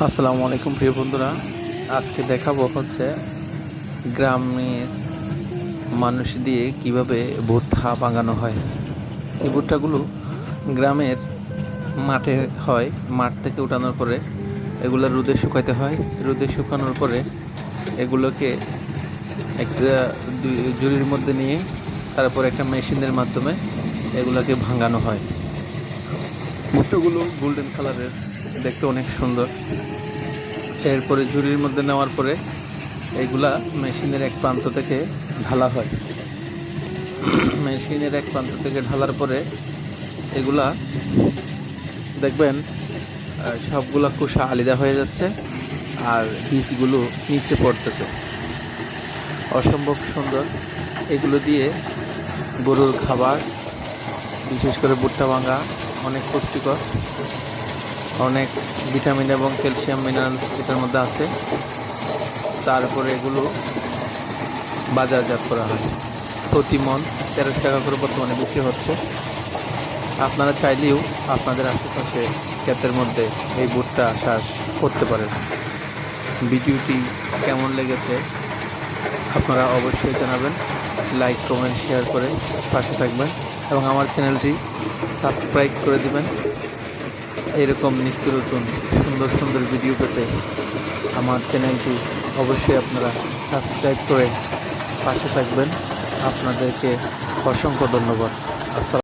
আসসালামু আলাইকুম প্রিয় বন্ধুরা। আজকে দেখাবো হচ্ছে গ্রামের মানুষ দিয়ে কিভাবে ভুট্টা বাগানো হয়। এই ভুট্টাগুলো গ্রামের মাঠে হয়। মাঠ থেকে উঠানোর পরে এগুলো রোদে শুকাইতে হয়। রোদে শুকানোর পরে এগুলোকে একটা ঝুড়ির মধ্যে নিয়ে তারপর একটা মেশিনের মাধ্যমে এগুলোকে ভাঙানো হয়। ভুট্টাগুলো গোল্ডেন কালারের, দেখতে অনেক সুন্দর। এরপরে ঝুড়ির মধ্যে নেওয়ার পরে এগুলা মেশিনের এক প্রান্ত থেকে ঢালা হয়। মেশিনের এক প্রান্ত থেকে ঢালার পরে এগুলা দেখবেন সবগুলা খোসা আলাদা হয়ে যাচ্ছে আর বীজগুলো নিচে পড়তেছে। অসম্ভব সুন্দর। এগুলো দিয়ে গরুর খাবার, বিশেষ করে ভুট্টা ভাঙা, অনেক পুষ্টিকর, অনেক ভিটামিন এবং ক্যালসিয়াম মিনারেলস এটার মধ্যে আছে। তারপরে এগুলো বাজারজাত করা হয়। প্রতি মন 1300 টাকা করে বর্তমানে বিক্রি হচ্ছে। আপনারা চাইলেও আপনাদের আশেপাশে ক্ষেতের মধ্যে এই ভুট্টা চাষ করতে পারেন। ভিডিওটি কেমন লেগেছে আপনারা অবশ্যই জানাবেন। লাইক, কমেন্ট, শেয়ার করে পাশে থাকবেন এবং আমার চ্যানেলটি সাবস্ক্রাইব করে দিবেন। এরকম নিত্য নতুন সুন্দর সুন্দর ভিডিও পেতে আমার চ্যানেলটি অবশ্যই আপনারা সাবস্ক্রাইব করে পাশে থাকবেন। আপনাদেরকে অসংখ্য ধন্যবাদ। আসসালাম।